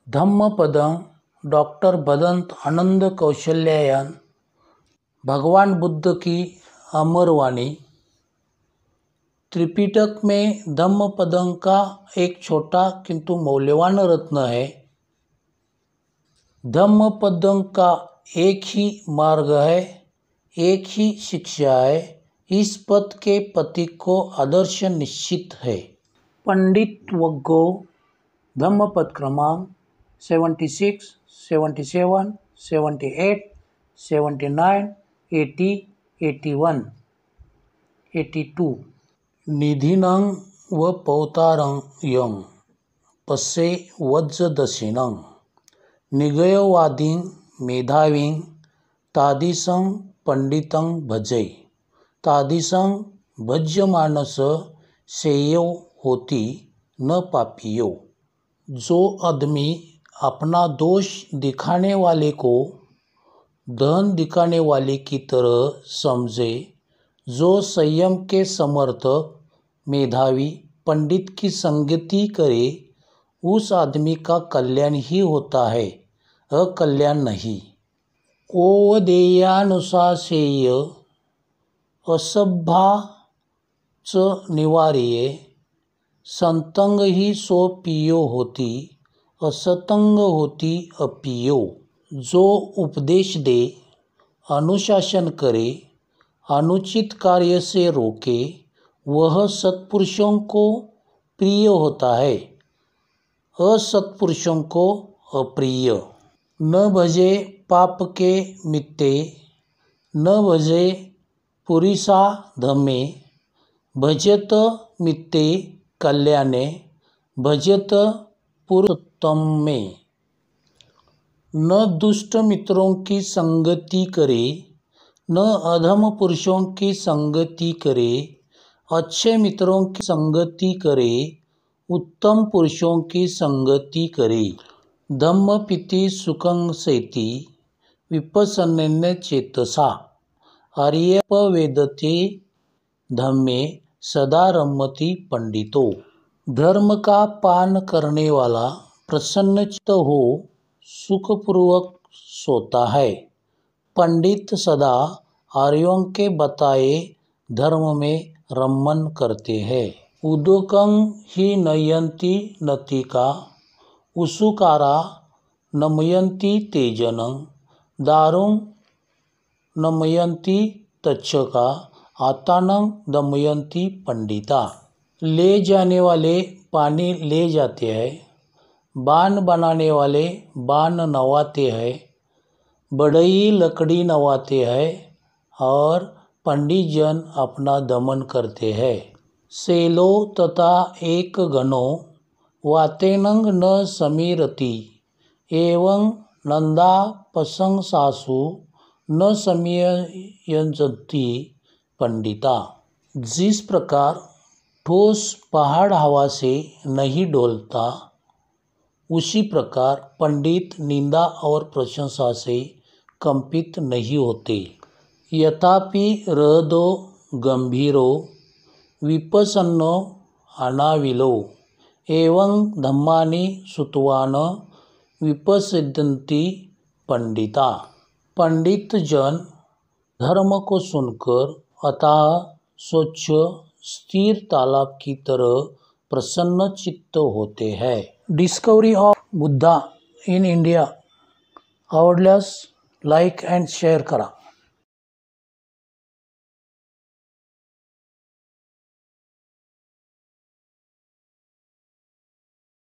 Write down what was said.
धम्मपदं doctor Bhadant Anand Kausalyayan. भगवान बुद्ध की अमर वाणी। त्रिपिटक में धम्मपदं का एक छोटा किंतु मौल्यवान रत्न है। धम्मपदं का एक ही मार्ग है, एक ही शिक्षा है। इस पथ के पथिक को आदर्श निश्चित है। पंडित वग्गो धम्मपद क्रमांक 76, 77, 78, 79, 80, 81, 82। निधीनं व पौतारं यं पसे वज्ज दशिनं निगयवादीं मेधावीं तादृशं पंडितं भजे। तादृशं भज्यमानस श्रेयो होती न पापियो। जो आदमी अपना दोष दिखाने वाले को धन दिखाने वाले की तरह समझे, जो संयम के समर्थक मेधावी पंडित की संगति करे, उस आदमी का कल्याण ही होता है, अकल्याण नहीं। ओवदेयानुशासेय असभ्या च निवार्ये संतंग ही सो पियो होती, असतंग होती अपियो। जो उपदेश दे, अनुशासन करे, अनुचित कार्य से रोके, वह सत्पुरुषों को प्रिय होता है, असत्पुरुषों को अप्रिय। न भजे पाप के मित्ते, न भजे पुरुषा धम्मे, भजत मित्ते कल्याणे, भजत पुरुषोत्तमे। न दुष्ट मित्रों की संगति करे, न अधम पुरुषों की संगति करे, अच्छे मित्रों की संगति करे, उत्तम पुरुषों की संगति करे। धम्मपीति सुखं सेति विपश्यन्नेन चेतसा, आर्योपवेदते धम्मे सदा रमति पंडितो। धर्म का पान करने वाला प्रसन्नचित्त हो सुखपूर्वक सोता है। पंडित सदा आर्यों के बताए धर्म में रमन करते हैं। उदकं ही नयन्ति नतिका, उसुकारा नमयन्ति तेजनं, दारुं नमयन्ति तक्षका, आतानं दमयन्ति पंडिता। ले जाने वाले पानी ले जाते हैं, बाण बनाने वाले बाण नवाते हैं, बढ़ई लकड़ी नवाते हैं और पंडित जन अपना दमन करते हैं। सेलो तथा एक गणो वातेनं न समीरति, एवं नंदा प्रशंसासु न समयजन्ति पंडिता। जिस प्रकार ठोस पहाड़ हवा से नहीं डोलता, उसी प्रकार पंडित निंदा और प्रशंसा से कंपित नहीं होते। यथापि रहदो गंभीरो विपसन्नो अनाविलो, एवं धम्मानि श्रुत्वान विपश्यन्ति पंडिता। पंडित जन धर्म को सुनकर अथाह स्वच्छ स्थिर तालाब की तरह प्रसन्न चित्त होते हैं। Discovery of Buddha in India आवडल्यास लाईक अँड शेअर करा।